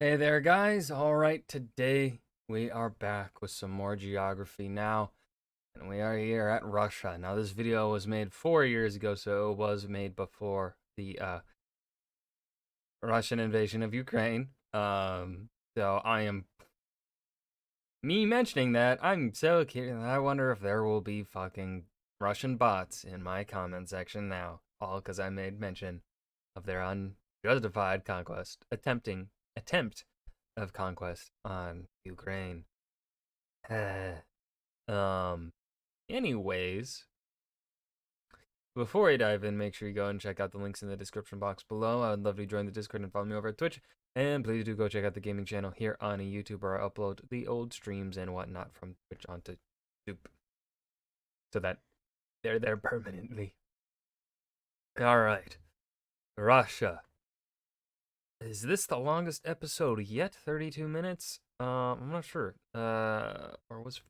Hey there, guys. All right, today we are back with some more geography now, and we are here at Russia. Now, this video was made 4 years ago, so it was made before the Russian invasion of Ukraine. So I am me mentioning that. I'm so curious. I wonder if there will be fucking Russian bots in my comment section now, all because I made mention of their unjustified attempt of conquest on Ukraine. um, anyways, before I dive in, make sure you go and check out the links in the description box below. I would love to join the Discord and follow me over at Twitch. And please do go check out the gaming channel here on YouTube, where I upload the old streams and whatnot from Twitch onto YouTube, so that they're there permanently. All right, Russia. Is this the longest episode yet? 32 minutes? I'm not sure. Or was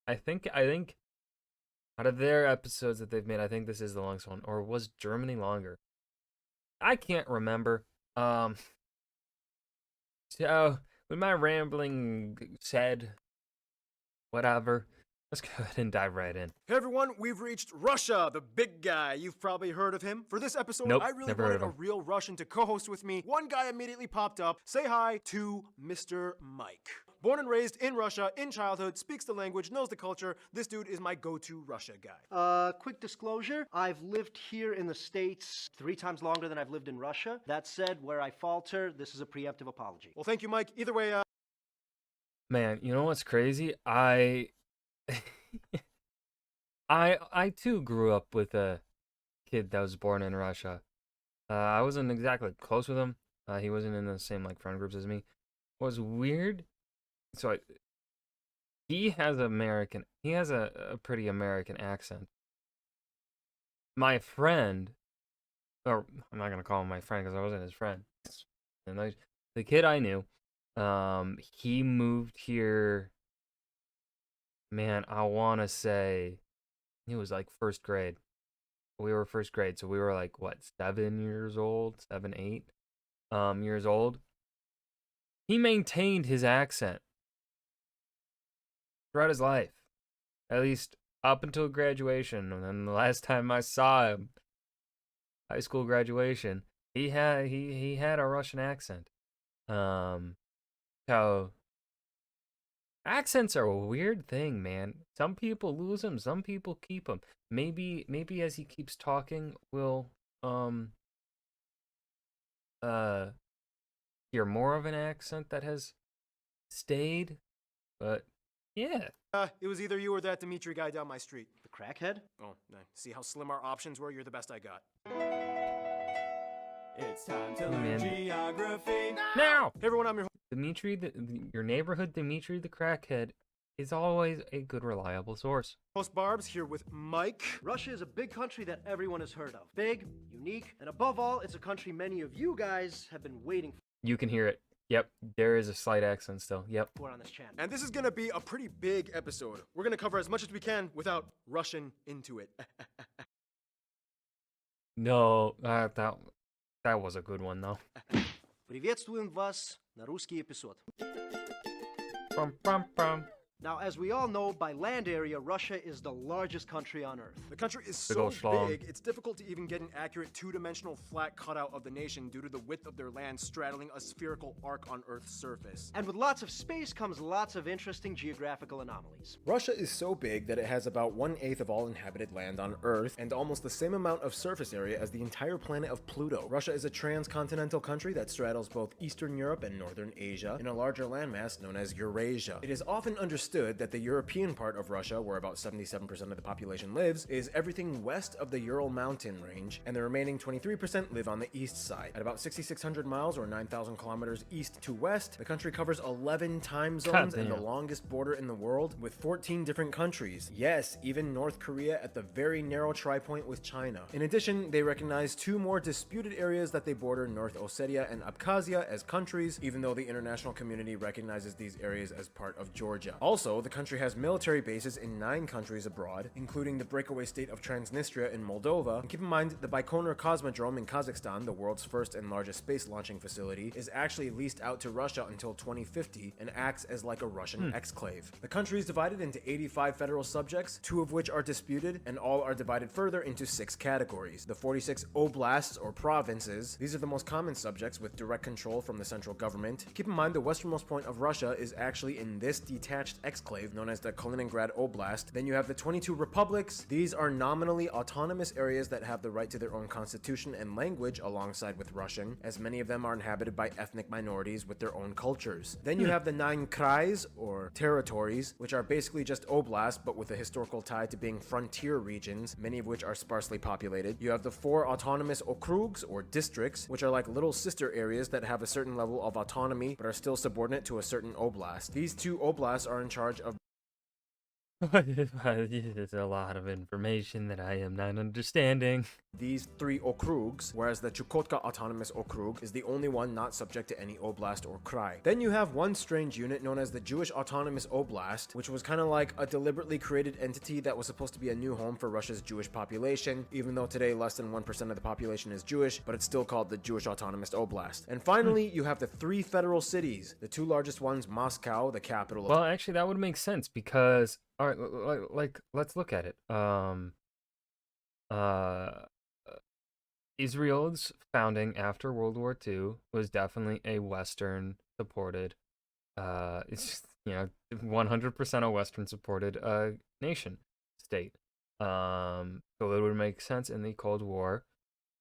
I think out of their episodes that they've made, I think this is the longest one. Or was Germany longer? I can't remember. So with my rambling said, whatever, let's go ahead and dive right in. Hey everyone, we've reached Russia, the big guy. You've probably heard of him. For this episode, Nope, I really never heard wanted of a him. real Russian to co-host with me. One guy immediately popped up. Say hi to Mr. Mike. Born and raised in Russia, in childhood, speaks the language, knows the culture. This dude is my go-to Russia guy. Quick disclosure, I've lived here in the States 3 times longer than I've lived in Russia. That said, where I falter, this is a preemptive apology. Well, thank you, Mike. Either way, Man, you know what's crazy? I I too grew up with a kid that was born in Russia. I wasn't exactly close with him. He wasn't in the same like friend groups as me. What was weird? So he has a pretty American accent. My friend, or I'm not gonna call him my friend because I wasn't his friend. And the kid I knew, he moved here. Man, I wanna say he was like first grade. We were first grade, so we were like what, 7 years old, 7, 8 years old. He maintained his accent throughout his life, at least up until graduation. And then the last time I saw him, high school graduation, he had a Russian accent. So accents are a weird thing, man. Some people lose them, some people keep them. Maybe as he keeps talking, we'll uh hear more of an accent that has stayed. But yeah. it was either you or that Dimitri guy down my street. The crackhead? Oh, see how slim our options were? You're the best I got. It's time to Hey, learn man. geography. Now, Hey everyone, I'm your Dimitri, your neighborhood Dimitri the crackhead is always a good, reliable source. host Barbs here with Mike. Russia is a big country that everyone has heard of. Big, unique, and above all, it's a country many of you guys have been waiting You can hear it. Yep, there is a slight accent still. Yep. for on this channel. And this is gonna be a pretty big episode. We're gonna cover as much as we can without rushing into it. No, that was a good one though. Приветствуем вас на русский эпизод. Bum. Now, as we all know, by land area, Russia is the largest country on Earth. The country is Big so ol' schlong. big, it's difficult to even get an accurate two-dimensional flat cutout of the nation due to the width of their land straddling a spherical arc on Earth's surface. And with lots of space comes lots of interesting geographical anomalies. Russia is so big that it has about 1/8 of all inhabited land on Earth and almost the same amount of surface area as the entire planet of Pluto. Russia is a transcontinental country that straddles both Eastern Europe and Northern Asia in a larger landmass known as Eurasia. It is often understood that the European part of Russia, where about 77% of the population lives, is everything west of the Ural mountain range, and the remaining 23% live on the east side. At about 6,600 miles or 9,000 kilometers east to west, the country covers 11 time zones and the Goddamn. longest border in the world with 14 different countries. Yes, even North Korea at the very narrow tri-point with China. In addition, they recognize 2 more disputed areas that they border, North Ossetia and Abkhazia, as countries, even though the international community recognizes these areas as part of Georgia. Also, Also, the country has military bases in 9 countries abroad, including the breakaway state of Transnistria in Moldova. And keep in mind, the Baikonur Cosmodrome in Kazakhstan, the world's first and largest space launching facility, is actually leased out to Russia until 2050 and acts as like a Russian exclave. The country is divided into 85 federal subjects, 2 of which are disputed, and all are divided further into 6 categories. The 46 oblasts or provinces, these are the most common subjects with direct control from the central government. Keep in mind, the westernmost point of Russia is actually in this detached exclave known as the Kaliningrad Oblast. Then you have the 22 republics. These are nominally autonomous areas that have the right to their own constitution and language alongside with Russian, as many of them are inhabited by ethnic minorities with their own cultures. Then you have the 9 krais or territories, which are basically just oblasts but with a historical tie to being frontier regions, many of which are sparsely populated. You have the 4 autonomous okrugs or districts, which are like little sister areas that have a certain level of autonomy but are still subordinate to a certain oblast. These 2 oblasts are in charge of There's a lot of information that I am not understanding. these 3 okrugs, whereas the Chukotka Autonomous Okrug is the only one not subject to any oblast or krai. Then you have one strange unit known as the Jewish Autonomous Oblast, which was kind of like a deliberately created entity that was supposed to be a new home for Russia's Jewish population, even though today less than 1% of the population is Jewish, but it's still called the Jewish Autonomous Oblast. And finally, you have the 3 federal cities, the 2 largest ones, Moscow, the capital of... Well, actually, that would make sense because, all right, like let's look at it. Uh, Israel's founding after World War II was definitely a Western supported, it's just, 100% a Western supported nation state. So it would make sense in the Cold War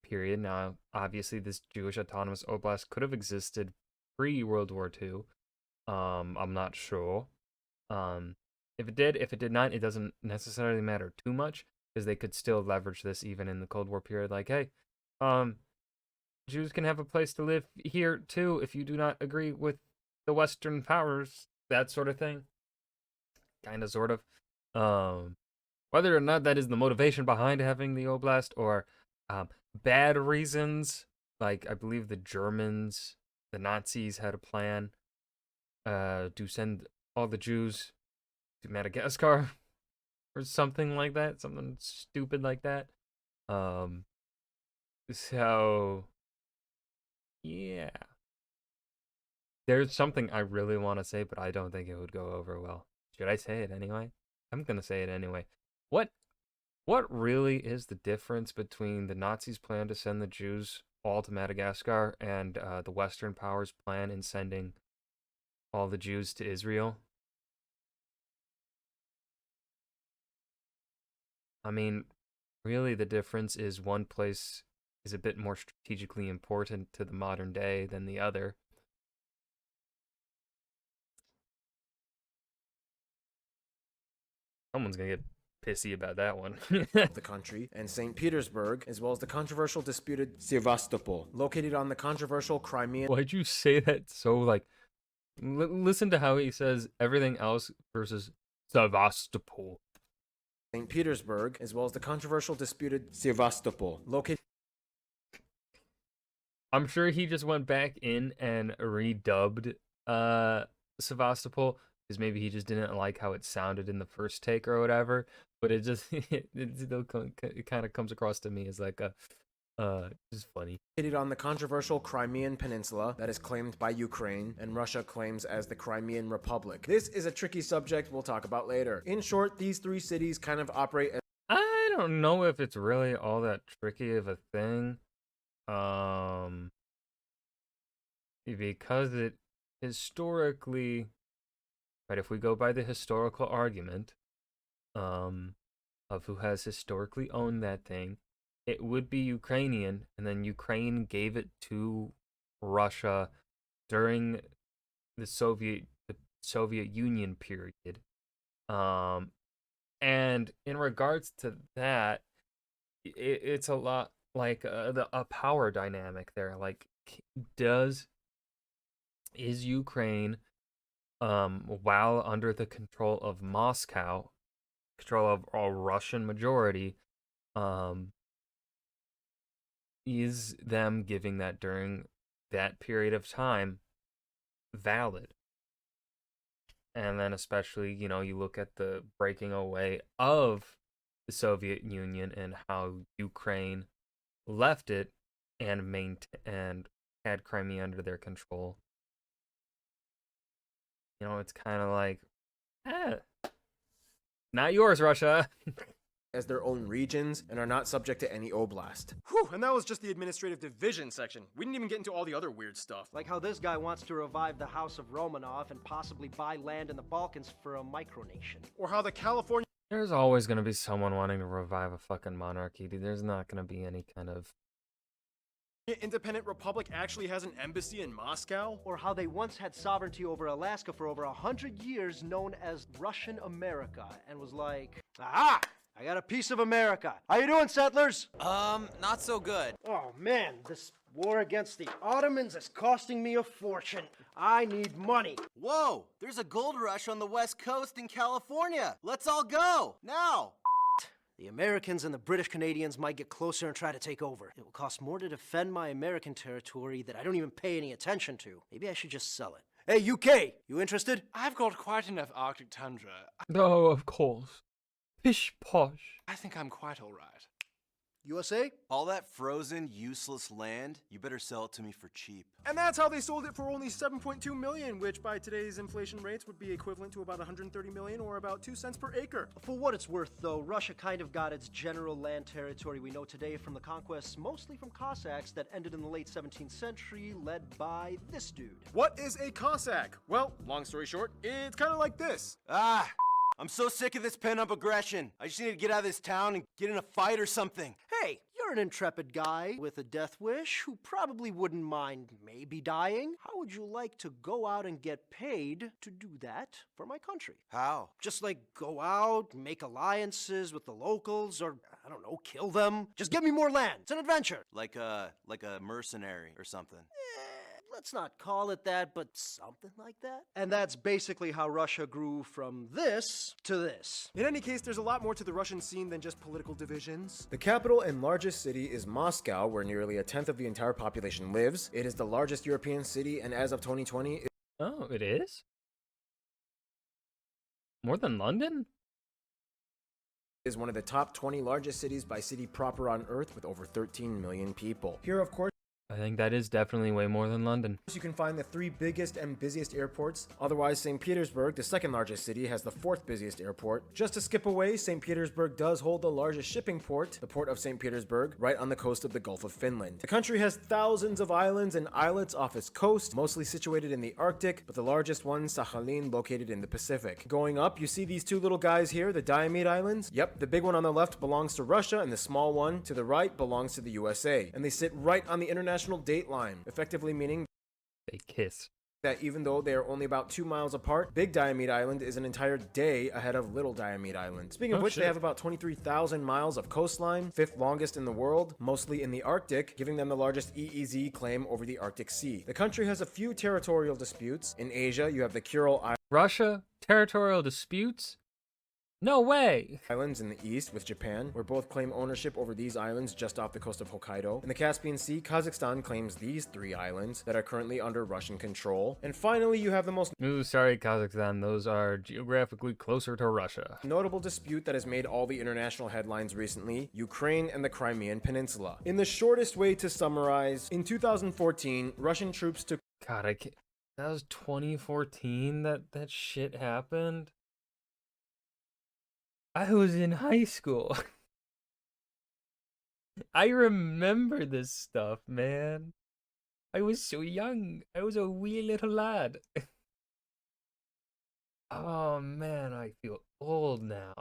period. Now, obviously, this Jewish Autonomous Oblast could have existed pre World War II. I'm not sure. If it did not, it doesn't necessarily matter too much because they could still leverage this even in the Cold War period. Like, hey, Jews can have a place to live here too if you do not agree with the Western powers, that sort of thing. Kind of, sort of. Whether or not that is the motivation behind having the Oblast or bad reasons, like I believe the Nazis had a plan to send all the Jews to Madagascar or something like that, something stupid like that. So yeah, there's something I really want to say, but I don't think it would go over well. Should I say it anyway? I'm gonna say it anyway. What really is the difference between the Nazis' plan to send the Jews all to Madagascar and the Western powers' plan in sending all the Jews to Israel? I mean, really, the difference is one place is a bit more strategically important to the modern day than the other. Someone's gonna get pissy about that one. the country, and St. Petersburg, as well as the controversial disputed Sevastopol, located on the controversial Crimean Why'd you say that so, like, listen to how he says everything else versus Sevastopol. St. Petersburg, as well as the controversial disputed Sevastopol, located I'm sure he just went back in and redubbed Sevastopol because maybe he just didn't like how it sounded in the first take or whatever. But it just it still it kind of comes across to me as like a just funny. on the controversial Crimean Peninsula that is claimed by Ukraine and Russia claims as the Crimean Republic. This is a tricky subject we'll talk about later. In short, these 3 cities kind of operate as I don't know if it's really all that tricky of a thing. Because it historically, right, if we go by the historical argument, of who has historically owned that thing, it would be Ukrainian, and then Ukraine gave it to Russia during the Soviet Union period. And in regards to that, it's a lot like a power dynamic there. Like, is Ukraine, while under the control of Moscow, control of a Russian majority, is them giving that during that period of time valid? And then especially, you look at the breaking away of the Soviet Union and how Ukraine left it and had Crimea under their control. It's kind of like, eh, not yours, Russia. as their own regions and are not subject to any oblast. Whew, and that was just the administrative division section. We didn't even get into all the other weird stuff. Like how this guy wants to revive the House of Romanov and possibly buy land in the Balkans for a micronation. Or how the California There's always going to be someone wanting to revive a fucking monarchy, dude. There's not going to be any kind of... Independent Republic actually has an embassy in Moscow. Or how they once had sovereignty over Alaska for over 100 years, known as Russian America, and was like, aha! I got a piece of America. How you doing, settlers? Not so good. Oh man, this war against the Ottomans is costing me a fortune. I need money. Whoa, there's a gold rush on the West Coast in California. Let's all go, now. The Americans and the British Canadians might get closer and try to take over. It will cost more to defend my American territory that I don't even pay any attention to. Maybe I should just sell it. Hey, UK, you interested? I've got quite enough Arctic tundra. Oh, of course. Pish posh. I think I'm quite all right. USA? All that frozen, useless land, you better sell it to me for cheap. And that's how they sold it for only 7.2 million, which by today's inflation rates would be equivalent to about 130 million or about 2 cents per acre. For what it's worth, though, Russia kind of got its general land territory we know today from the conquests, mostly from Cossacks that ended in the late 17th century, led by this dude. What is a Cossack? Well, long story short, it's kind of like this. I'm so sick of this pent-up aggression. I just need to get out of this town and get in a fight or something. Hey, you're an intrepid guy with a death wish who probably wouldn't mind maybe dying. How would you like to go out and get paid to do that for my country? How? Just like go out, make alliances with the locals, or I don't know, kill them. Just give me more land. It's an adventure. Like a mercenary or something. Let's not call it that, but something like that. And that's basically how Russia grew from this to this. In any case, there's a lot more to the Russian scene than just political divisions. The capital and largest city is Moscow, where nearly a tenth of the entire population lives. It is the largest European city, and as of 2020, Oh, it is? More than London? is one of the top 20 largest cities by city proper on Earth with over 13 million people. Here, of course, I think that is definitely way more than London. you can find the 3 biggest and busiest airports. Otherwise, St. Petersburg, the second largest city, has the 4th busiest airport. Just to skip away, St. Petersburg does hold the largest shipping port, the port of St. Petersburg, right on the coast of the Gulf of Finland. The country has thousands of islands and islets off its coast, mostly situated in the Arctic, but the largest one, Sakhalin, located in the Pacific. Going up, you see these 2 little guys here, the Diomede Islands? Yep, the big one on the left belongs to Russia, and the small one to the right belongs to the USA. And they sit right on the international date line, effectively meaning They kiss. that even though they are only about 2 miles apart, Big Diomede Island is an entire day ahead of Little Diomede Island. Speaking of Oh, which, shit. they have about 23,000 miles of coastline, 5th longest in the world, mostly in the Arctic, giving them the largest EEZ claim over the Arctic Sea. The country has a few territorial disputes. In Asia, you have the Kuril Russia? Territorial disputes? No way! Islands in the east with Japan, where both claim ownership over these islands just off the coast of Hokkaido. In the Caspian Sea, Kazakhstan claims these 3 islands that are currently under Russian control. And finally, you have the most Ooh, sorry, Kazakhstan. Those are geographically closer to Russia. notable dispute that has made all the international headlines recently, Ukraine and the Crimean Peninsula. In the shortest way to summarize, in 2014, Russian troops took God, I can't... That was 2014 that shit happened? I was in high school. I remember this stuff, man. I was so young. I was a wee little lad. Oh man, I feel old now.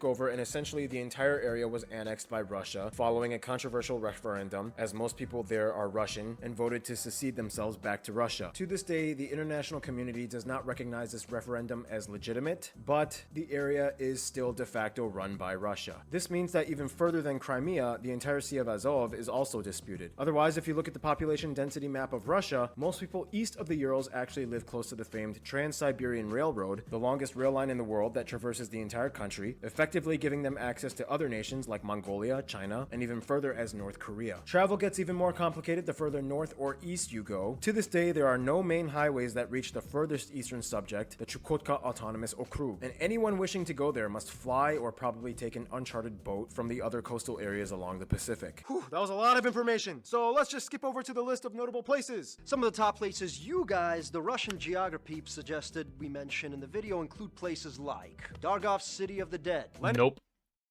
over, and essentially the entire area was annexed by Russia following a controversial referendum, as most people there are Russian and voted to secede themselves back to Russia. To this day, the international community does not recognize this referendum as legitimate, but the area is still de facto run by Russia. This means that even further than Crimea, the entire Sea of Azov is also disputed. Otherwise, if you look at the population density map of Russia, most people east of the Urals actually live close to the famed Trans-Siberian Railroad, the longest rail line in the world that traverses the entire country, effectively giving them access to other nations like Mongolia, China, and even further as North Korea. Travel gets even more complicated the further north or east you go. To this day, there are no main highways that reach the furthest eastern subject, the Chukotka Autonomous Okrug, and anyone wishing to go there must fly or probably take an uncharted boat from the other coastal areas along the Pacific. Whew, that was a lot of information. So let's just skip over to the list of notable places. Some of the top places you guys, the Russian geography suggested we mention in the video, include places like Dargov's City of the Dead, Nope.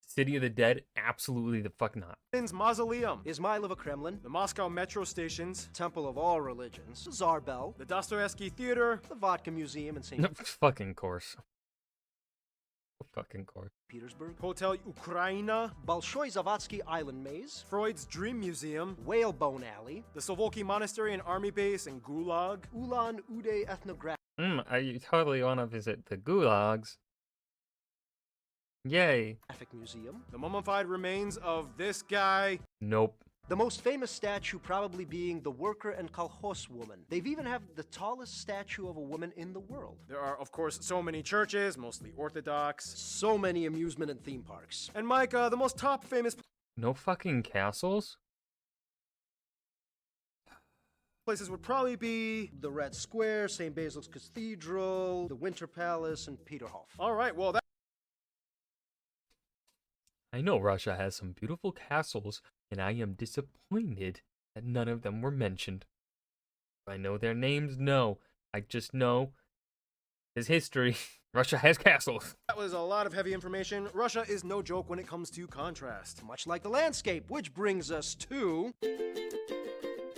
City of the Dead? Absolutely the fuck not. Lenin's Mausoleum, Ismailova Kremlin, the Moscow metro stations, Temple of All Religions, Tsar Bell, the Dostoevsky Theater, the Vodka Museum in St. Fucking course. Fucking course. Petersburg, Hotel Ukraina, Bolshoi Zavadsky Island Maze, Freud's Dream Museum, Whalebone Alley, the Sovolki Monastery and Army Base in Gulag, Ulan Ude Ethnographic I totally want to visit the gulags. Yay. Museum, the mummified remains of this guy. Nope. the most famous statue probably being the worker and kolkhoz woman. They've even have the tallest statue of a woman in the world. There are, of course, so many churches, mostly Orthodox. So many amusement and theme parks. And Mike, the most top famous No fucking castles? places would probably be... The Red Square, St. Basil's Cathedral, the Winter Palace, and Peterhof. All right, well, that... I know Russia has some beautiful castles, and I am disappointed that none of them were mentioned. I know their names? No. I just know his history. Russia has castles. That was a lot of heavy information. Russia is no joke when it comes to contrast. Much like the landscape, which brings us to...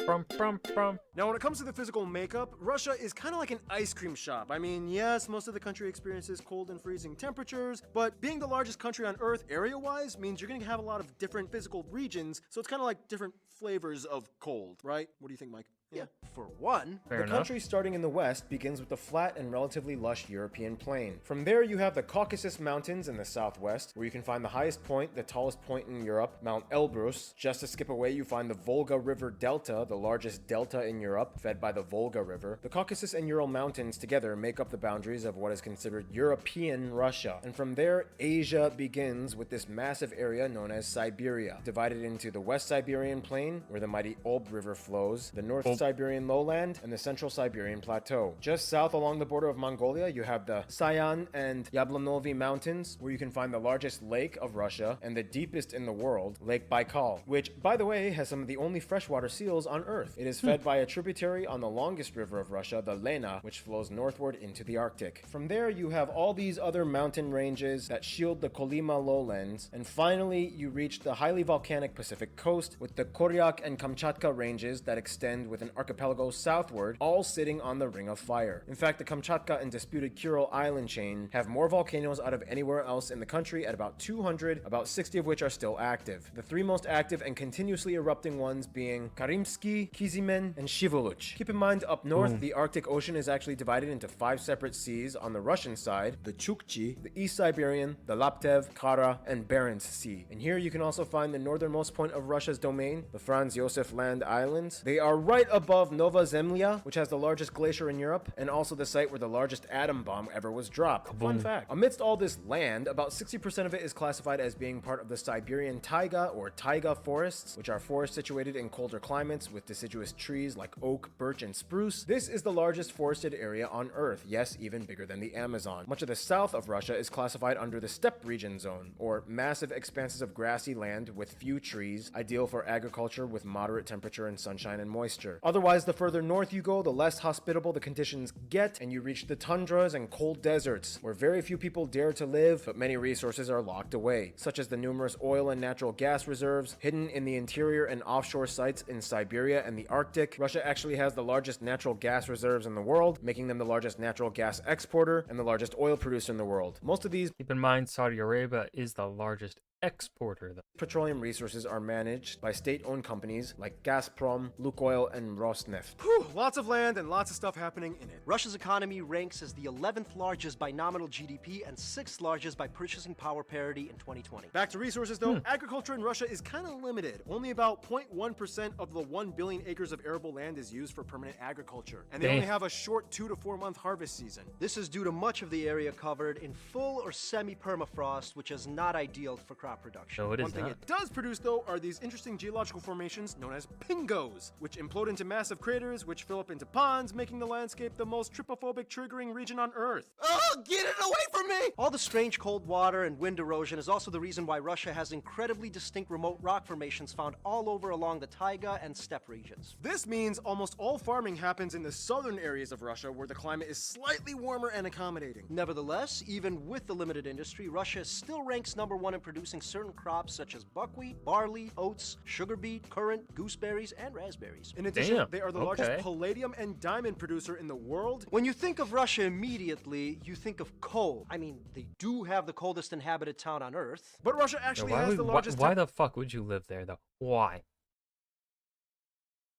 Now, when it comes to the physical makeup, Russia is kind of like an ice cream shop. I mean, yes, most of the country experiences cold and freezing temperatures, but being the largest country on Earth area-wise means you're going to have a lot of different physical regions, so it's kind of like different flavors of cold, right? What do you think, Mike? Yeah, for one. Fair The enough. country starting in the west begins with the flat and relatively lush European plain. From there you have the Caucasus Mountains in the southwest, where you can find the highest point, the tallest point in Europe, Mount Elbrus. Just to skip away you find the Volga River Delta, the largest delta in Europe, fed by the Volga River. The Caucasus and Ural Mountains together make up the boundaries of what is considered European Russia. And from there, Asia begins with this massive area known as Siberia, divided into the West Siberian Plain, where the mighty Ob River flows, the North Siberian lowland, and the Central Siberian Plateau. Just south along the border of Mongolia, you have the Sayan and Yablanovi Mountains, where you can find the largest lake of Russia and the deepest in the world, Lake Baikal, which, by the way, has some of the only freshwater seals on Earth. It is fed by a tributary on the longest river of Russia, the Lena, which flows northward into the Arctic. From there, you have all these other mountain ranges that shield the Kolyma lowlands, and finally, you reach the highly volcanic Pacific coast with the Koryak and Kamchatka ranges that extend with an archipelago southward, all sitting on the Ring of Fire. In fact, the Kamchatka and disputed Kuril island chain have more volcanoes out of anywhere else in the country at about 200, about 60 of which are still active. The three most active and continuously erupting ones being Karimsky, Kizimen, and Shivoluch. Keep in mind, up north, the Arctic Ocean is actually divided into 5 separate seas on the Russian side, the Chukchi, the East Siberian, the Laptev, Kara, and Barents Sea. And here you can also find the northernmost point of Russia's domain, the Franz Josef Land Islands. They are right above Nova Zemlya, which has the largest glacier in Europe, and also the site where the largest atom bomb ever was dropped. Fun fact. Amidst all this land, about 60% of it is classified as being part of the Siberian taiga or taiga forests, which are forests situated in colder climates with deciduous trees like oak, birch, and spruce. This is the largest forested area on Earth, yes, even bigger than the Amazon. Much of the south of Russia is classified under the steppe region zone, or massive expanses of grassy land with few trees, ideal for agriculture with moderate temperature and sunshine and moisture. Otherwise, the further north you go, the less hospitable the conditions get, and you reach the tundras and cold deserts, where very few people dare to live, but many resources are locked away, such as the numerous oil and natural gas reserves hidden in the interior and offshore sites in Siberia and the Arctic. Russia actually has the largest natural gas reserves in the world, making them the largest natural gas exporter and the largest oil producer in the world. Most of these Keep in mind, Saudi Arabia is the largest exporter, though. Petroleum resources are managed by state-owned companies like Gazprom, Lukoil, and Rosneft. Whew, lots of land and lots of stuff happening in it. Russia's economy ranks as the 11th largest by nominal GDP and 6th largest by purchasing power parity in 2020. Back to resources though, agriculture in Russia is kind of limited. Only about 0.1% of the 1 billion acres of arable land is used for permanent agriculture. And they Damn. only have a short 2 to 4 month harvest season. This is due to much of the area covered in full or semi-permafrost, which is not ideal for crop production. No, it One is thing not. it does produce though are these interesting geological formations known as pingos, which implode into massive craters which fill up into ponds, making the landscape the most trypophobic triggering region on Earth. Oh, get it away from me! All the strange cold water and wind erosion is also the reason why Russia has incredibly distinct remote rock formations found all over along the taiga and steppe regions. This means almost all farming happens in the southern areas of Russia where the climate is slightly warmer and accommodating. Nevertheless, even with the limited industry, Russia still ranks #1 in producing certain crops such as buckwheat, barley, oats, sugar beet, currant, gooseberries, and raspberries. In addition, Damn, they are the okay. largest palladium and diamond producer in the world. When you think of Russia immediately, you think of coal. I mean, they do have the coldest inhabited town on Earth. But Russia Yeah, actually has the largest why the fuck would you live there, though? Why?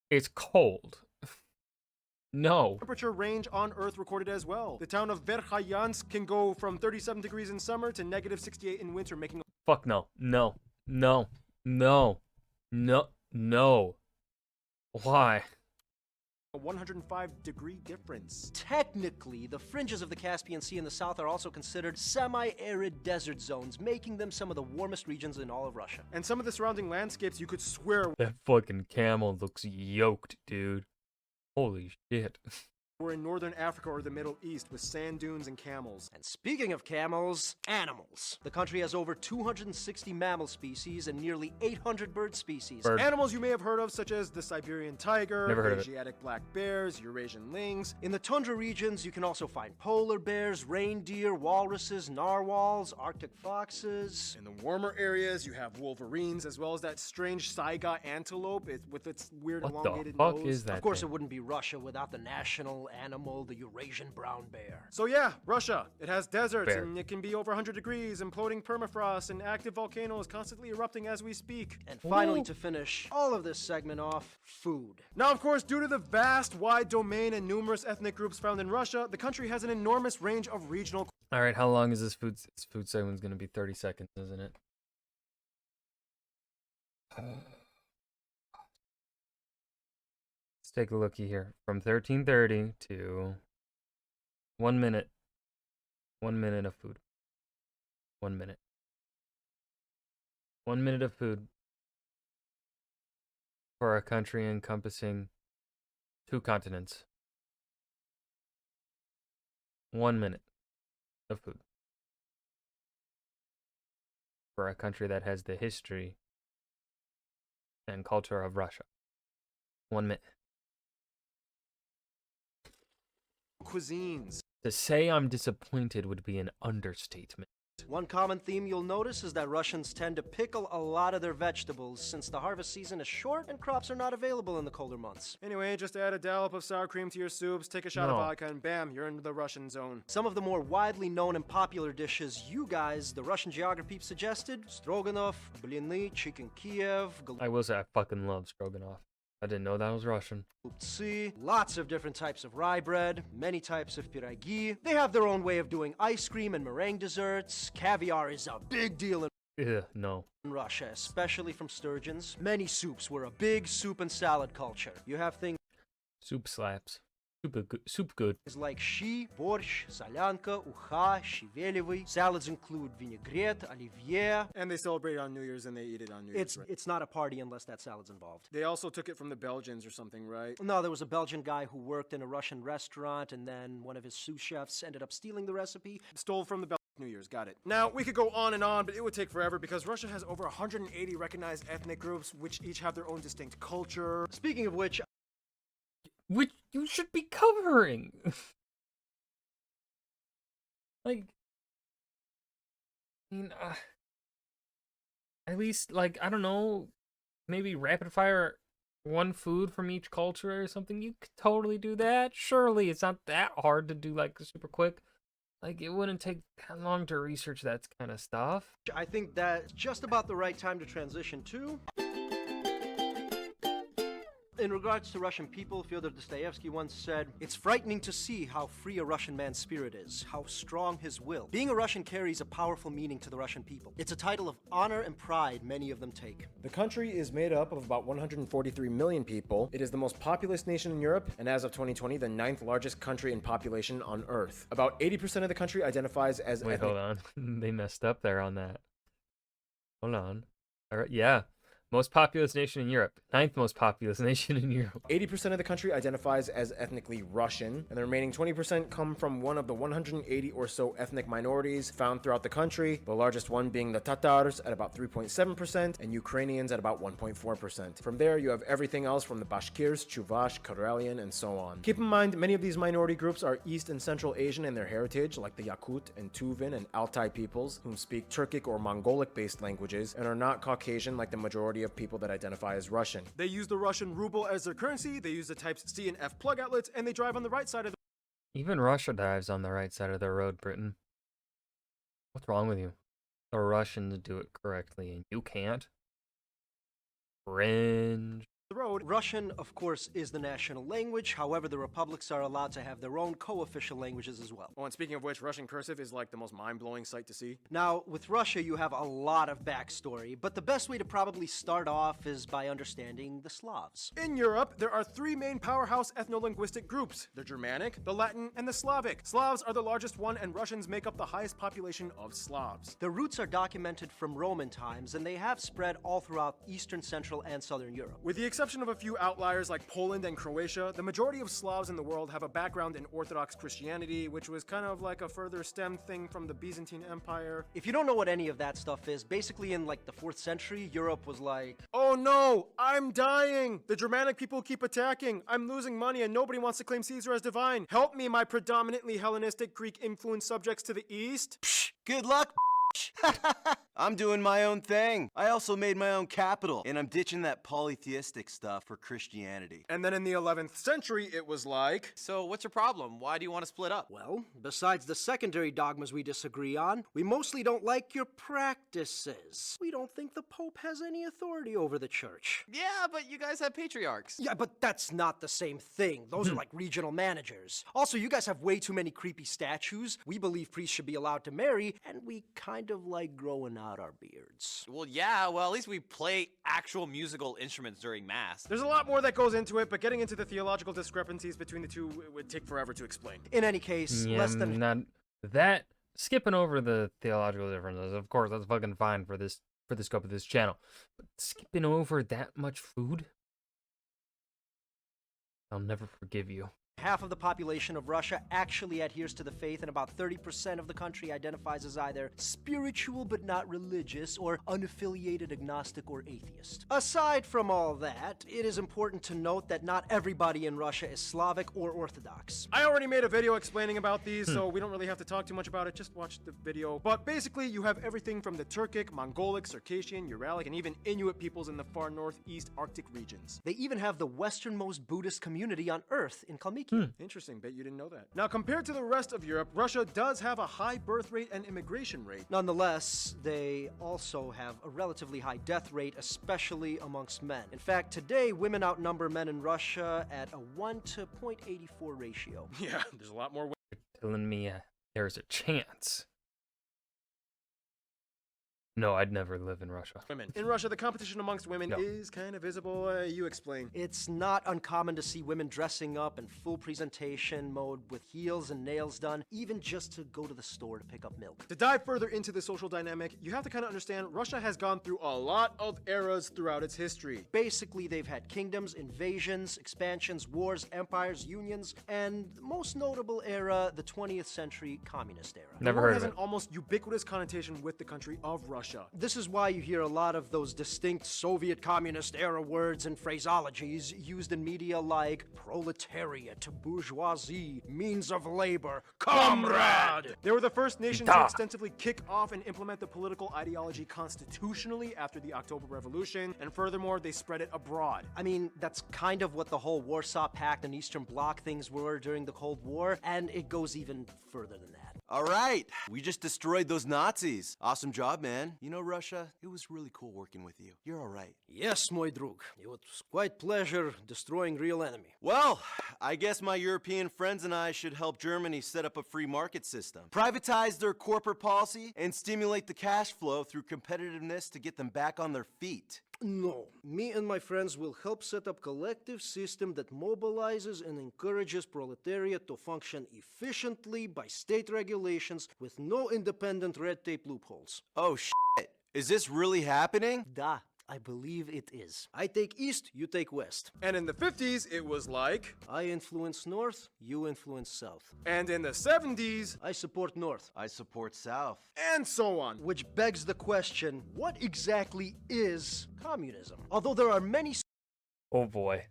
It's cold. No. temperature range on Earth recorded as well. The town of Verkhoyansk can go from 37 degrees in summer to -68 in winter, making Fuck no. No. No. No. No. No. Why? a 105-degree difference. Technically, the fringes of the Caspian Sea in the south are also considered semi-arid desert zones, making them some of the warmest regions in all of Russia. And some of the surrounding landscapes you could swear That fucking camel looks yoked, dude. Holy shit. were in northern Africa or the Middle East with sand dunes and camels. And speaking of camels, animals. The country has over 260 mammal species and nearly 800 bird species. Bird. Animals you may have heard of, such as the Siberian tiger, Never heard of it. Asiatic black bears, Eurasian lynx. In the tundra regions, you can also find polar bears, reindeer, walruses, narwhals, Arctic foxes. In the warmer areas, you have wolverines, as well as that strange saiga antelope with its weird What the elongated fuck nose. is that Of course, thing? it wouldn't be Russia without the national animal, the Eurasian brown bear. So yeah, Russia. It has deserts Bear. and it can be over 100 degrees, imploding permafrost, and active volcanoes constantly erupting as we speak. And finally, Ooh. to finish all of this segment off, food. Now, of course, due to the vast, wide domain and numerous ethnic groups found in Russia, the country has an enormous range of regional Alright, how long is this food? This food segment's gonna be 30 seconds, isn't it? Let's take a looky here. From 13:30 to 1 minute. 1 minute of food. 1 minute. 1 minute of food for a country encompassing 2 continents. 1 minute of food for a country that has the history and culture of Russia. 1 minute. cuisines. To say I'm disappointed would be an understatement. One common theme you'll notice is that Russians tend to pickle a lot of their vegetables since the harvest season is short and crops are not available in the colder months. Anyway, just add a dollop of sour cream to your soups, take a shot of No. vodka, and bam, you're in the Russian zone. Some of the more widely known and popular dishes you guys, the Russian geography suggested, stroganoff, blины, chicken Kiev, I will say I fucking love stroganoff. I didn't know that was Russian. golubцы, lots of different types of rye bread, many types of pyrogi. They have their own way of doing ice cream and meringue desserts. Caviar is a big deal in Ugh, no. Russia, especially from sturgeons. Many soups were a big soup and salad culture. You have things Soup slaps. Soup good. like щи, борщ, солянка, уха, щавелевый. Salads include vinaigrette, оливье. And they celebrate it on New Year's and they eat it on New Year's. Right? It's not a party unless that salad's involved. They also took it from the Belgians or something, right? No, there was a Belgian guy who worked in a Russian restaurant, and then one of his sous chefs ended up stealing the recipe. Stole from the Belgians. New Year's, got it. Now, we could go on and on, but it would take forever because Russia has over 180 recognized ethnic groups, which each have their own distinct culture. Speaking of which, Which you should be covering. Like, I mean, at least, like, I don't know, maybe rapid fire one food from each culture or something. You could totally do that. Surely it's not that hard to do, like, super quick. Like, it wouldn't take that long to research that kind of stuff. I think that's just about the right time to transition to. In regards to Russian people, Fyodor Dostoevsky once said, "It's frightening to see how free a Russian man's spirit is, how strong his will. Being a Russian carries a powerful meaning to the Russian people. It's a title of honor and pride many of them take." The country is made up of about 143 million people. It is the most populous nation in Europe, and as of 2020, the 9th largest country in population on Earth. About 80% of the country identifies as Wait, ethnic. hold on. They messed up there on that. Hold on. All right, yeah. Most populous nation in Europe. 9th most populous nation in Europe. 80% of the country identifies as ethnically Russian, and the remaining 20% come from one of the 180 or so ethnic minorities found throughout the country, the largest one being the Tatars at about 3.7% and Ukrainians at about 1.4%. From there, you have everything else from the Bashkirs, Chuvash, Karelian, and so on. Keep in mind, many of these minority groups are East and Central Asian in their heritage, like the Yakut and Tuvan and Altai peoples, whom speak Turkic or Mongolic-based languages, and are not Caucasian like the majority of people that identify as Russian. They use the Russian ruble as their currency, they use the types C and F plug outlets, and they drive on the right side of the Even Russia drives on the right side of the road, Britain. What's wrong with you? The Russians do it correctly and you can't. Cringe. road. Russian, of course, is the national language. However, the republics are allowed to have their own co-official languages as well. Oh, and speaking of which, Russian cursive is like the most mind-blowing sight to see. Now, with Russia, you have a lot of backstory, but the best way to probably start off is by understanding the Slavs. In Europe, there are three main powerhouse ethno-linguistic groups: the Germanic, the Latin, and the Slavic. Slavs are the largest one, and Russians make up the highest population of Slavs. Their roots are documented from Roman times, and they have spread all throughout Eastern, Central, and Southern Europe. With the exception of a few outliers like Poland and Croatia, the majority of Slavs in the world have a background in Orthodox Christianity, which was kind of like a further stemmed thing from the Byzantine Empire. If you don't know what any of that stuff is, basically in like the 4th century, Europe was like, Oh no, I'm dying! The Germanic people keep attacking. I'm losing money and nobody wants to claim Caesar as divine. Help me, my predominantly Hellenistic Greek-influenced subjects to the east. Psh, good luck, I'm doing my own thing. I also made my own capital, and I'm ditching that polytheistic stuff for Christianity. And then in the 11th century, it was like, So what's your problem? Why do you want to split up? well, besides the secondary dogmas we disagree on, we mostly don't like your practices. We don't think the Pope has any authority over the church. Yeah, but you guys have patriarchs. Yeah, but that's not the same thing. Those are like regional managers. Also, you guys have way too many creepy statues. We believe priests should be allowed to marry, and we kind of like growing out our beards. Well, yeah, well, at least we play actual musical instruments during Mass. there's a lot more that goes into it, but getting into the theological discrepancies between the two would take forever to explain. In any case, Yeah, less than not that skipping over the theological differences. Of course, that's fucking fine for the scope of this channel. But skipping over that much food, I'll never forgive you. half of the population of Russia actually adheres to the faith, and about 30% of the country identifies as either spiritual but not religious, or unaffiliated agnostic or atheist. Aside from all that, it is important to note that not everybody in Russia is Slavic or Orthodox. I already made a video explaining about these, so we don't really have to talk too much about it, just watch the video. But basically, you have everything from the Turkic, Mongolic, Circassian, Uralic, and even Inuit peoples in the far northeast Arctic regions. They even have the westernmost Buddhist community on Earth in Kalmykia. Interesting, bet you didn't know that. Now, compared to the rest of Europe, Russia does have a high birth rate and immigration rate. Nonetheless, they also have a relatively high death rate, especially amongst men. In fact, today, women outnumber men in Russia at a 1 to 0.84 ratio. Yeah, there's a lot more Telling me there's a chance. No, I'd never live in Russia. women. In Russia, the competition amongst women No. is kind of visible. You explain. It's not uncommon to see women dressing up in full presentation mode with heels and nails done, even just to go to the store to pick up milk. To dive further into the social dynamic, you have to kind of understand Russia has gone through a lot of eras throughout its history. Basically, they've had kingdoms, invasions, expansions, wars, empires, unions, and the most notable era, the 20th century communist era. Never The word heard has of an it. almost ubiquitous connotation with the country of Russia. This is why you hear a lot of those distinct Soviet communist era words and phraseologies used in media like proletariat, bourgeoisie, means of labor, comrade. They were the first nation to extensively kick off and implement the political ideology constitutionally after the October Revolution, and furthermore, they spread it abroad. I mean, that's kind of what the whole Warsaw Pact and Eastern Bloc things were during the Cold War, and it goes even further than that. All right, we just destroyed those Nazis. Awesome job, man. You know, Russia, it was really cool working with you. You're all right. Yes, my drug. It was quite pleasure destroying real enemy. Well, I guess my European friends and I should help Germany set up a free market system, privatize their corporate policy, and stimulate the cash flow through competitiveness to get them back on their feet. No, me and my friends will help set up collective system that mobilizes and encourages proletariat to function efficiently by state regulations with no independent red tape loopholes. Oh shit, is this really happening? Da, I believe it is. I take east, you take west. And in the 50s, it was like, I influence north, you influence south. and in the 70s, I support north. I support South. and so on. Which begs the question, what exactly is communism? Although there are many Oh boy.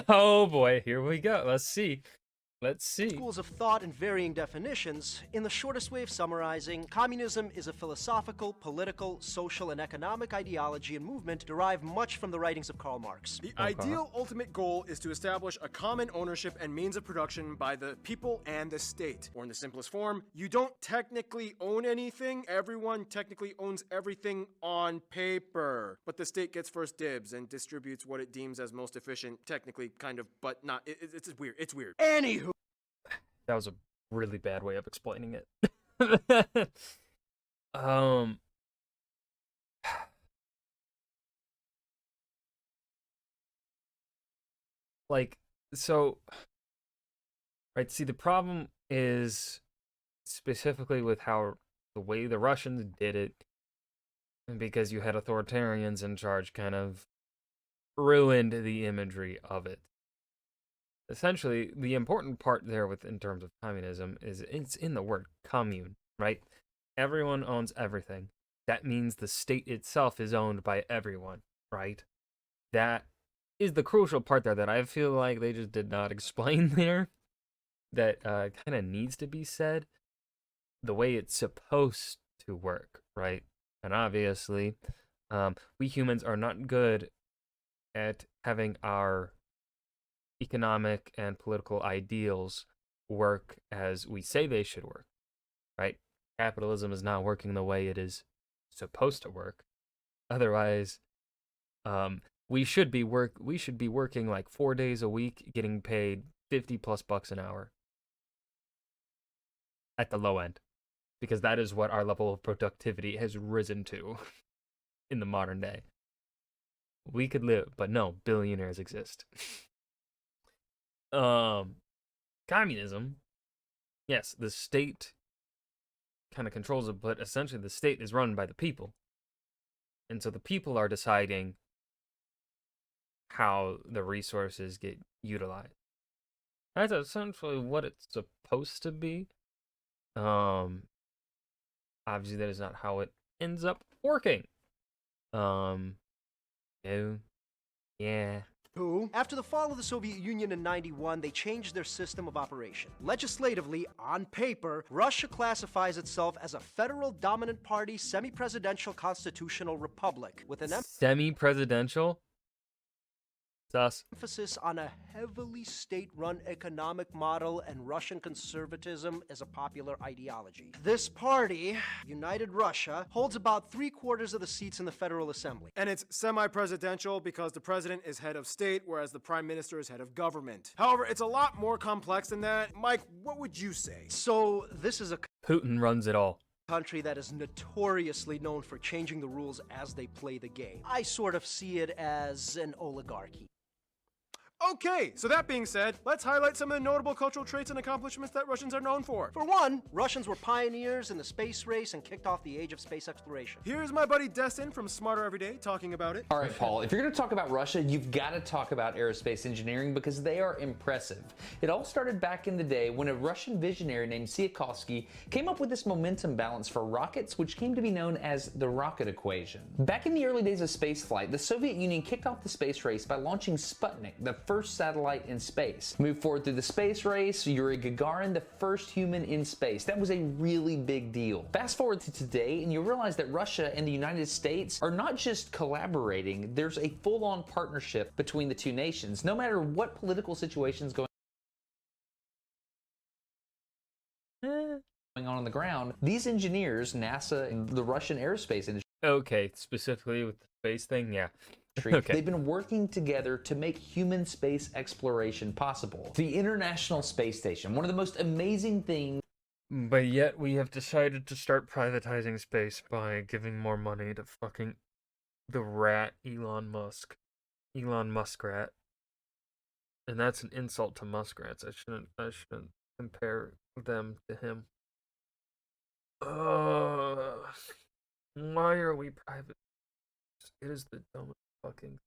Oh boy. Here we go. Let's see. Let's see. schools of thought and varying definitions, in the shortest way of summarizing, communism is a philosophical, political, social, and economic ideology and movement derived much from the writings of Karl Marx. The ideal ultimate goal is to establish a common ownership and means of production by the people and the state. Or in the simplest form, you don't technically own anything, everyone technically owns everything on paper. But the state gets first dibs and distributes what it deems as most efficient, technically, kind of, but not. It's weird. It's weird. Anywho, That was a really bad way of explaining it. Like, so, right, see, the problem is specifically with how the way the Russians did it, and because you had authoritarians in charge, kind of ruined the imagery of it. Essentially, the important part there in terms of communism is it's in the word commune, right? Everyone owns everything. That means the state itself is owned by everyone, right? That is the crucial part there that I feel like they just did not explain there. That kind of needs to be said the way it's supposed to work, right? And obviously, we humans are not good at having our economic and political ideals work as we say they should work, right? Capitalism is not working the way it is supposed to work. Otherwise, we should be working like 4 days a week, getting paid $50+ an hour at the low end, because that is what our level of productivity has risen to in the modern day. We could live, but no, billionaires exist. Communism, yes, the state kind of controls it, but essentially the state is run by the people. And so the people are deciding how the resources get utilized. That's essentially what it's supposed to be. Obviously that is not how it ends up working. Yeah. after the fall of the Soviet Union in '91, they changed their system of operation. Legislatively, on paper, Russia classifies itself as a federal dominant party semi-presidential constitutional republic with an Semi-presidential? Sus. emphasis on a heavily state-run economic model and Russian conservatism as a popular ideology. This party, United Russia, holds about 3/4 of the seats in the Federal Assembly. And it's semi-presidential because the president is head of state, whereas the prime minister is head of government. However, it's a lot more complex than that. Mike, what would you say? So, this is a Putin runs it all. country that is notoriously known for changing the rules as they play the game. I sort of see it as an oligarchy. Okay, so that being said, let's highlight some of the notable cultural traits and accomplishments that Russians are known for. For one, Russians were pioneers in the space race and kicked off the age of space exploration. Here's my buddy Destin from Smarter Everyday talking about it. All right, Paul, if you're going to talk about Russia, you've got to talk about aerospace engineering because they are impressive. It all started back in the day when a Russian visionary named Tsiolkovsky came up with this momentum balance for rockets, which came to be known as the rocket equation. Back in the early days of spaceflight, the Soviet Union kicked off the space race by launching Sputnik, the first satellite in space. Move forward through the space race, Yuri Gagarin, the first human in space. That was a really big deal. Fast forward to today, and you realize that Russia and the United States are not just collaborating, there's a full-on partnership between the two nations, no matter what political situation's going on the ground, these engineers, NASA and the Russian aerospace industry, Okay, specifically with the space thing, yeah. Okay. they've been working together to make human space exploration possible. The International Space Station, one of the most amazing things. But yet we have decided to start privatizing space by giving more money to fucking the rat Elon Musk. Elon Muskrat. And that's an insult to muskrats. I shouldn't compare them to him. Why are we private? It is the dumbest fucking.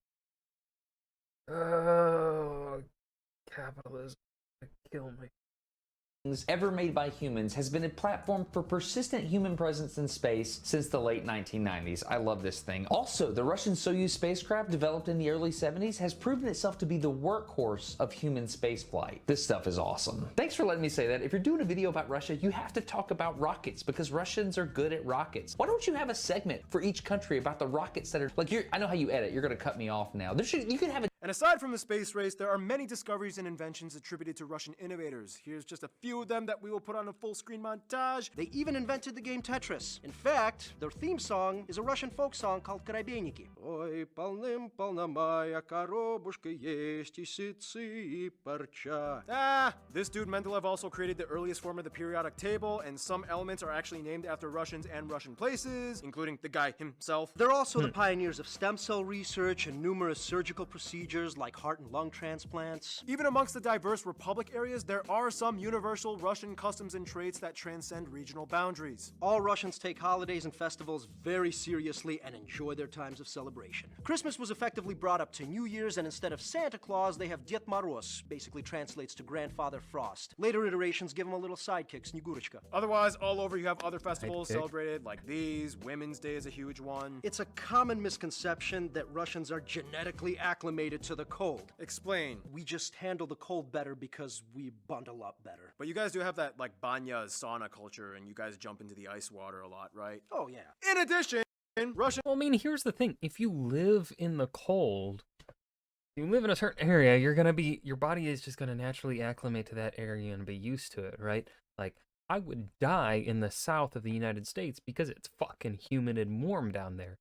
Capitalism. Kill me. Ever made by humans has been a platform for persistent human presence in space since the late 1990s. I love this thing. Also, the Russian Soyuz spacecraft developed in the early 70s has proven itself to be the workhorse of human spaceflight. This stuff is awesome. Thanks for letting me say that. If you're doing a video about Russia, you have to talk about rockets because Russians are good at rockets. Why don't you have a segment for each country about the rockets that are like I know how you edit. You're gonna cut me off now. You could have a. And aside from the space race, there are many discoveries and inventions attributed to Russian innovators. Here's just a few of them that we will put on a full screen montage. They even invented the game Tetris. In fact, their theme song is a Russian folk song called Korobeiniki. Ой, полным-полна моя коробушка есть и сытцы и парча. This dude Mendeleev also created the earliest form of the periodic table, and some elements are actually named after Russians and Russian places, including the guy himself. They're also the pioneers of stem cell research and numerous surgical procedures like heart and lung transplants. Even amongst the diverse republic areas, there are some universal Russian customs and traits that transcend regional boundaries. All Russians take holidays and festivals very seriously and enjoy their times of celebration. Christmas was effectively brought up to New Year's, and instead of Santa Claus, they have Ded Moroz, basically translates to Grandfather Frost. Later iterations give him a little sidekick, Snegurочка. Otherwise, all over you have other festivals Sidekick. celebrated like these. Women's Day is a huge one. It's a common misconception that Russians are genetically acclimated to the cold. Explain. We just handle the cold better because we bundle up better. But you guys do have that like banya sauna culture, and you guys jump into the ice water a lot, right? Oh yeah. In addition, Russia. Well, I mean, here's the thing. If you live in the cold, you live in a certain area, your body is just gonna naturally acclimate to that area and be used to it, right? Like, I would die in the south of the United States because it's fucking humid and warm down there.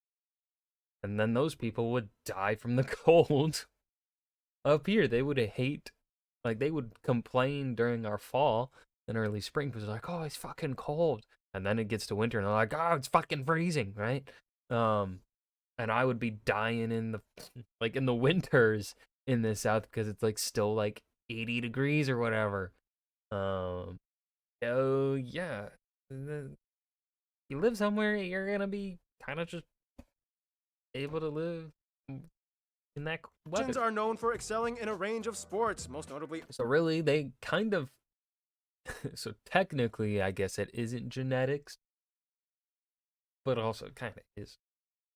And then those people would die from the cold up here. They would hate, like, they would complain during our fall and early spring because they're like, oh, it's fucking cold. And then it gets to winter and they're like, oh, it's fucking freezing, right? And I would be dying in the winters in the south because it's like still like 80 degrees or whatever. Oh yeah. You live somewhere, you're gonna be kind of just able to live in that Russians weather. are known for excelling in a range of sports, most notably. So really, they kind of. So technically, I guess it isn't genetics, but also kind of is.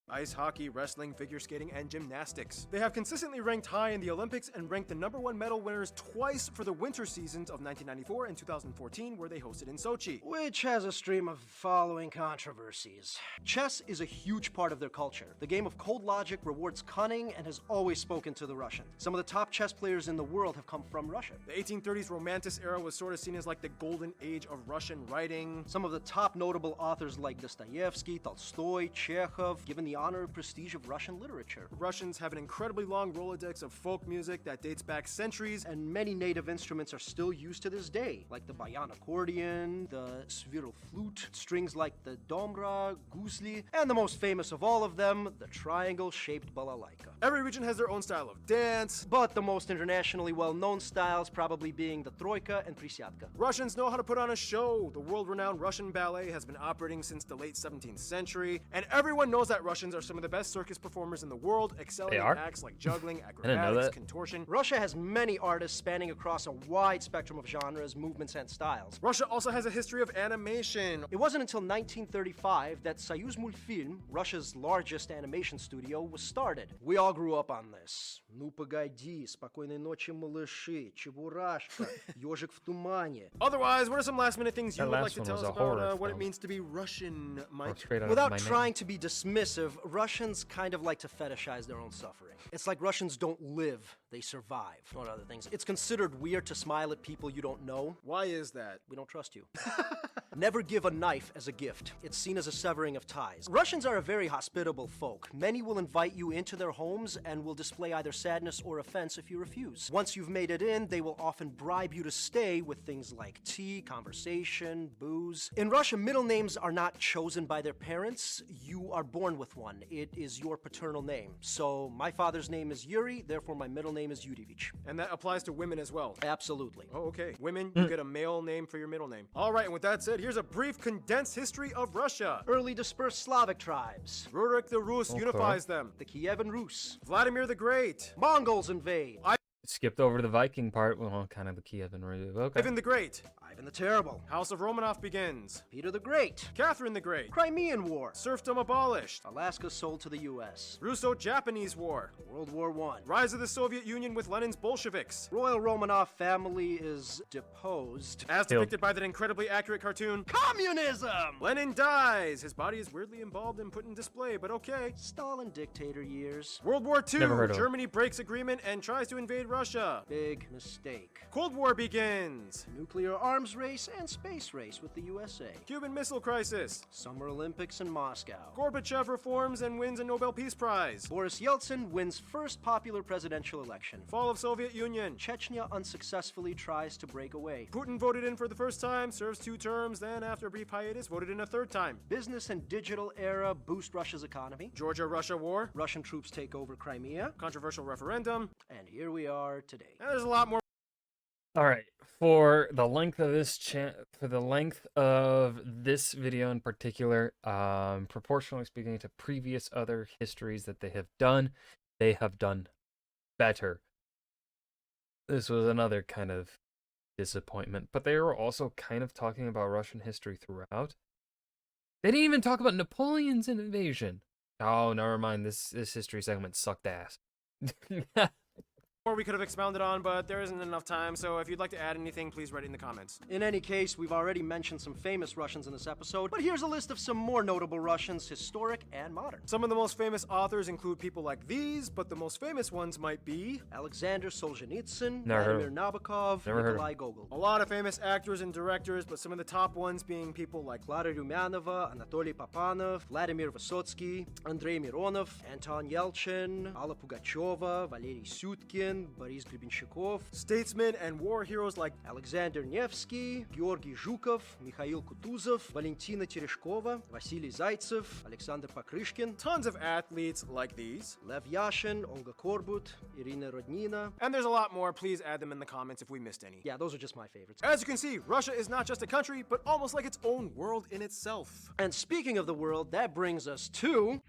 Ice hockey, wrestling, figure skating, and gymnastics. They have consistently ranked high in the Olympics and ranked the #1 medal winners twice for the winter seasons of 1994 and 2014, where they hosted in Sochi. Which has a stream of following controversies. Chess is a huge part of their culture. The game of cold logic rewards cunning and has always spoken to the Russians. Some of the top chess players in the world have come from Russia. The 1830s Romantic era was sort of seen as like the golden age of Russian writing. Some of the top notable authors like Dostoevsky, Tolstoy, Chekhov, given the honor and prestige of Russian literature. Russians have an incredibly long Rolodex of folk music that dates back centuries, And many native instruments are still used to this day, like the bayan accordion, the sviral flute, strings like the domra, guzli, and the most famous of all of them, the triangle-shaped balalaika. every region has their own style of dance. But the most internationally well-known styles probably being the troika and prisyatka. Russians know how to put on a show. The world-renowned Russian ballet has been operating since the late 17th century, and everyone knows that Russians are some of the best circus performers in the world, excelling They in are? acts like juggling, didn't know acrobatics, that. contortion. Russia has many artists spanning across a wide spectrum of genres, movements, and styles. Russia also has a history of animation. It wasn't until 1935 that Soyuz Multfilm, Russia's largest animation studio, was started. We all grew up on this. Ну погоди, спокойной ночи, малыши, Чебурашка, Ёжик в тумане. Otherwise, what are some last-minute things you That would like last to one tell was us a about horror what it film. means to be Russian, Or Mike? straight out of Without my trying to be dismissive, Russians kind of like to fetishize their own suffering. It's like Russians don't live, they survive, not other things. It's considered weird to smile at people you don't know. Why is that? We don't trust you. Never give a knife as a gift. It's seen as a severing of ties. Russians are a very hospitable folk. Many will invite you into their homes and will display either sadness or offense if you refuse. Once you've made it in, they will often bribe you to stay with things like tea, conversation, booze. In Russia, middle names are not chosen by their parents. You are born with one. It is your paternal name. So my father's name is Yuri, therefore my middle name is Yurevich. And that applies to women as well. Absolutely. Oh, okay. Women, you get a male name for your middle name. All right, and with that said, here's a brief condensed history of Russia. Early dispersed Slavic tribes. Rurik the Rus unifies them. The Kievan Rus. Vladimir the Great. Mongols invade. Skipped over the Viking part. Well, kind of the Kiev and okay. Ivan the Great. Ivan the Terrible. House of Romanov begins. Peter the Great. Catherine the Great. Crimean War. Serfdom abolished. Alaska sold to the U.S. Russo-Japanese War. World War I. Rise of the Soviet Union with Lenin's Bolsheviks. Royal Romanov family is deposed. As depicted by that incredibly accurate cartoon, Communism! Lenin dies. His body is weirdly embalmed and put in display, but okay. Stalin dictator years. World War II. Never heard of it. Germany breaks agreement and tries to invade Russia. Big mistake. Cold War begins. Nuclear arms race and space race with the USA. Cuban Missile Crisis. Summer Olympics in Moscow. Gorbachev reforms and wins a Nobel Peace Prize. Boris Yeltsin wins first popular presidential election. Fall of Soviet Union. Chechnya unsuccessfully tries to break away. Putin voted in for the first time, serves 2 terms, then after a brief hiatus, voted in a 3rd time. Business and digital era boost Russia's economy. Georgia-Russia War. Russian troops take over Crimea. Controversial referendum. And here we are today. And there's a lot more. All right, for the length of this video in particular, proportionally speaking to previous other histories that they have done better. This was another kind of disappointment, but they were also kind of talking about Russian history throughout. They didn't even talk about Napoleon's invasion. Oh, never mind. This history segment sucked ass. More we could have expounded on, but there isn't enough time, so if you'd like to add anything, please write it in the comments. In any case, we've already mentioned some famous Russians in this episode, but here's a list of some more notable Russians, historic and modern. Some of the most famous authors include people like these, but the most famous ones might be Alexander Solzhenitsyn, Never heard of Vladimir Nabokov, Never heard of Nikolai Gogol. a lot of famous actors and directors, but some of the top ones being people like Klara Rumyanova, Anatoly Papanov, Vladimir Vysotsky, Andrei Mironov, Anton Yelchin, Alla Pugacheva, Valery Syutkin, Boris Grebenshchikov, statesmen and war heroes like Alexander Nevsky, Georgy Zhukov, Mikhail Kutuzov, Valentina Tereshkova, Vasily Zaitsev, Alexander Pakryshkin, tons of athletes like these. Lev Yashin, Olga Korbut, Irina Rodnina. And there's a lot more. Please add them in the comments if we missed any. Yeah, those are just my favorites. As you can see, Russia is not just a country, but almost like its own world in itself. And speaking of the world, that brings us to...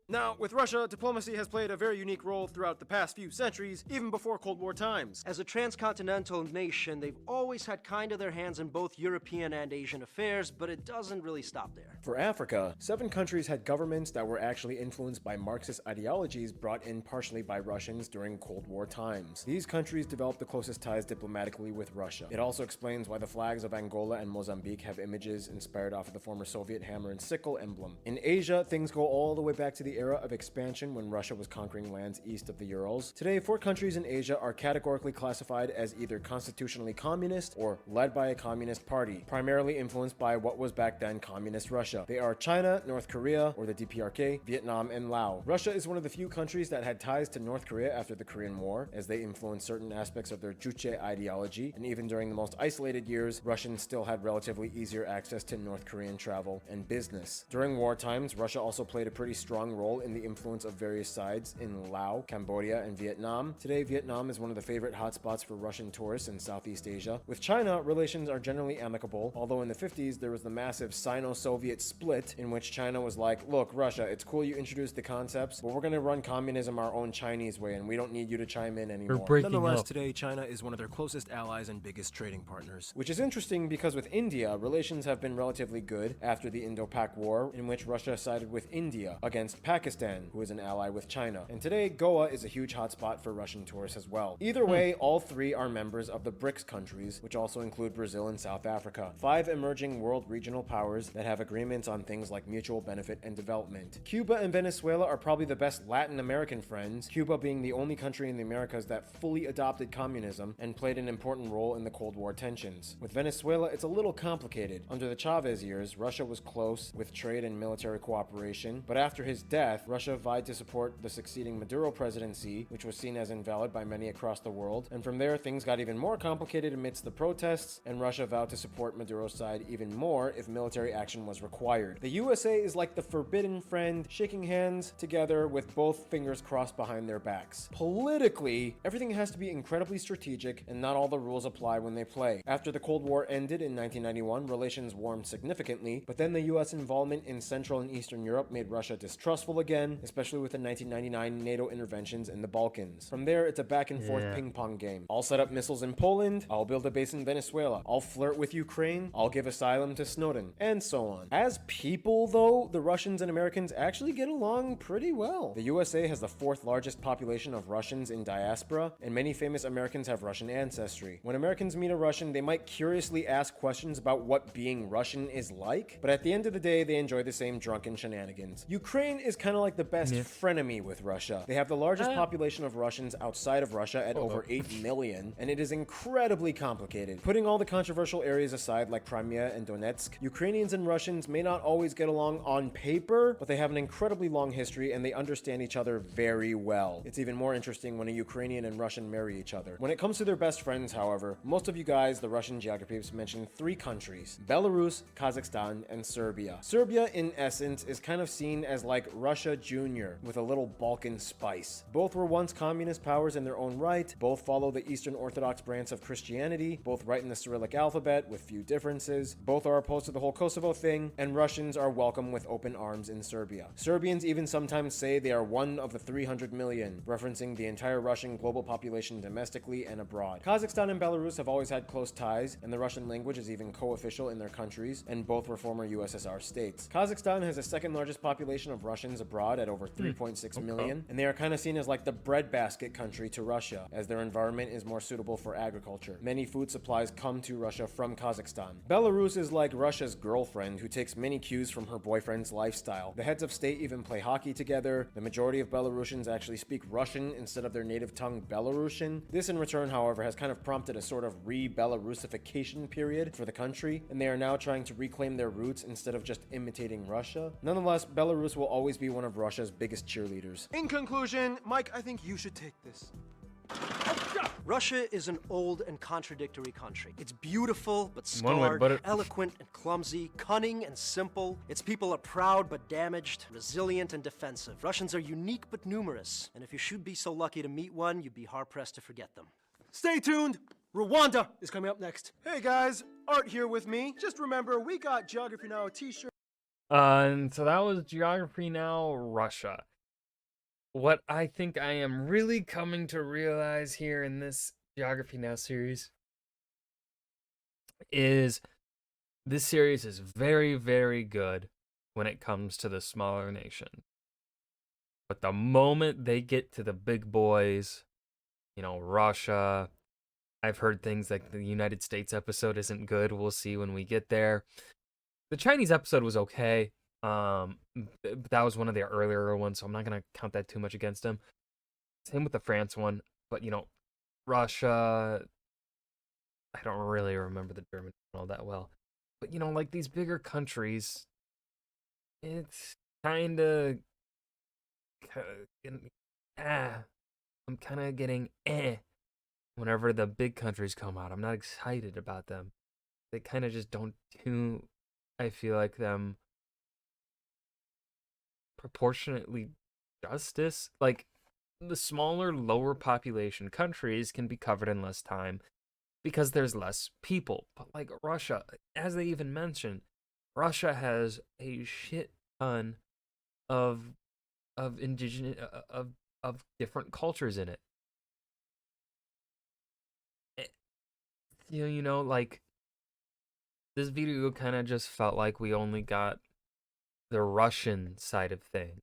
Now, with Russia, diplomacy has played a very unique role throughout the past few centuries, even before Cold War times. As a transcontinental nation, they've always had kind of their hands in both European and Asian affairs, but it doesn't really stop there. For Africa, 7 countries had governments that were actually influenced by Marxist ideologies brought in partially by Russians during Cold War times. These countries developed the closest ties diplomatically with Russia. It also explains why the flags of Angola and Mozambique have images inspired off of the former Soviet hammer and sickle emblem. In Asia, things go all the way back to the era of expansion when Russia was conquering lands east of the Urals. Today, 4 countries in Asia are categorically classified as either constitutionally communist or led by a communist party, primarily influenced by what was back then communist Russia. They are China, North Korea, or the DPRK, Vietnam, and Laos. Russia is one of the few countries that had ties to North Korea after the Korean War, as they influenced certain aspects of their Juche ideology, and even during the most isolated years, Russians still had relatively easier access to North Korean travel and business. During war times, Russia also played a pretty strong role in the influence of various sides in Laos, Cambodia, and Vietnam. Today, Vietnam is one of the favorite hotspots for Russian tourists in Southeast Asia. With China, relations are generally amicable, although in the 50s there was the massive Sino-Soviet split in which China was like, look, Russia, it's cool you introduced the concepts, but we're going to run communism our own Chinese way, and we don't need you to chime in anymore. Nonetheless, today, China is one of their closest allies and biggest trading partners. Which is interesting because with India, relations have been relatively good after the Indo-Pak War, in which Russia sided with India against Pakistan Pakistan, who is an ally with China. And today, Goa is a huge hotspot for Russian tourists as well. Either way, all three are members of the BRICS countries, which also include Brazil and South Africa, 5 emerging world regional powers that have agreements on things like mutual benefit and development. Cuba and Venezuela are probably the best Latin American friends, Cuba being the only country in the Americas that fully adopted communism and played an important role in the Cold War tensions. With Venezuela, it's a little complicated. Under the Chavez years, Russia was close with trade and military cooperation, but after his death, Russia vied to support the succeeding Maduro presidency, which was seen as invalid by many across the world, and from there things got even more complicated amidst the protests, and Russia vowed to support Maduro's side even more if military action was required. The USA is like the forbidden friend, shaking hands together with both fingers crossed behind their backs. Politically, everything has to be incredibly strategic, and not all the rules apply when they play. After the Cold War ended in 1991, relations warmed significantly, but then the US involvement in Central and Eastern Europe made Russia distrustful again, especially with the 1999 NATO interventions in the Balkans. From there, it's a back and forth ping pong game. I'll set up missiles in Poland, I'll build a base in Venezuela, I'll flirt with Ukraine, I'll give asylum to Snowden, and so on. As people, though, the Russians and Americans actually get along pretty well. The USA has the 4th largest population of Russians in diaspora, and many famous Americans have Russian ancestry. When Americans meet a Russian, they might curiously ask questions about what being Russian is like, but at the end of the day, they enjoy the same drunken shenanigans. Ukraine is kind of like the best frenemy with Russia. They have the largest population of Russians outside of Russia at over 8 million, and it is incredibly complicated. Putting all the controversial areas aside like Crimea and Donetsk, Ukrainians and Russians may not always get along on paper, but they have an incredibly long history and they understand each other very well. It's even more interesting when a Ukrainian and Russian marry each other. When it comes to their best friends, however, most of you guys, the Russian geographers, mention 3 countries: Belarus, Kazakhstan, and Serbia. Serbia, in essence, is kind of seen as like Russia Junior with a little Balkan spice. Both were once communist powers in their own right, both follow the Eastern Orthodox branch of Christianity, both write in the Cyrillic alphabet with few differences, both are opposed to the whole Kosovo thing, and Russians are welcome with open arms in Serbia. Serbians even sometimes say they are one of the 300 million, referencing the entire Russian global population domestically and abroad. Kazakhstan and Belarus have always had close ties, and the Russian language is even co-official in their countries, and both were former USSR states. Kazakhstan has the 2nd largest population of Russians abroad at over 3.6 million, and they are kind of seen as like the breadbasket country to Russia, as their environment is more suitable for agriculture. Many food supplies come to Russia from Kazakhstan. Belarus is like Russia's girlfriend who takes many cues from her boyfriend's lifestyle. The heads of state even play hockey together. The majority of Belarusians actually speak Russian instead of their native tongue Belarusian. This in return, however, has kind of prompted a sort of re-Belarusification period for the country, and they are now trying to reclaim their roots instead of just imitating Russia. Nonetheless, Belarus will always be one of Russia's biggest cheerleaders. In conclusion, Mike, I think you should take this. Russia is an old and contradictory country. It's beautiful but One way to scarred, put it. eloquent and clumsy, cunning and simple. Its people are proud but damaged, resilient and defensive. Russians are unique but numerous, and if you should be so lucky to meet one, you'd be hard-pressed to forget them. Stay tuned. Rwanda is coming up next. Hey guys, Art here with me. Just remember, we got Geography Now t-shirt. And so that was Geography Now, Russia. What I think I am really coming to realize here in this Geography Now series is this series is very, very good when it comes to the smaller nation. But the moment they get to the big boys, Russia, I've heard things like the United States episode isn't good. We'll see when we get there. The Chinese episode was okay. That was one of the earlier ones, so I'm not gonna count that too much against them. Same with the France one, but Russia. I don't really remember the German one all that well, but like these bigger countries, it's kind of I'm kind of getting whenever the big countries come out. I'm not excited about them. They kind of just don't do, I feel like, them proportionately justice. Like, the smaller, lower population countries can be covered in less time because there's less people. But like Russia, as they even mentioned, Russia has a shit ton of indigenous of different cultures in it. Like, this video kind of just felt like we only got the Russian side of things.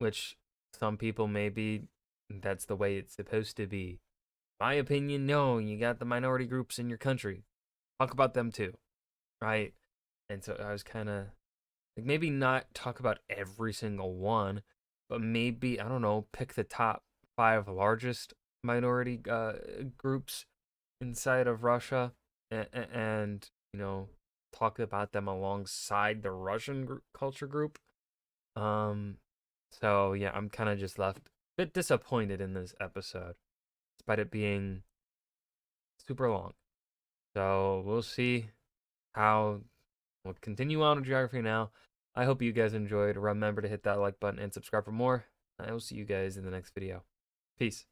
which some people maybe that's the way it's supposed to be. My opinion, no, you got the minority groups in your country. Talk about them too, right? And so I was kind of like, maybe not talk about every single one, but maybe, I don't know, pick the top 5 largest minority groups inside of Russia, and talk about them alongside the Russian culture group. Um, so yeah, I'm kind of just left a bit disappointed in this episode, despite it being super long. So we'll see how we'll continue on with geography now. I hope you guys enjoyed. Remember to hit that like button and subscribe for more. I will see you guys in the next video. Peace.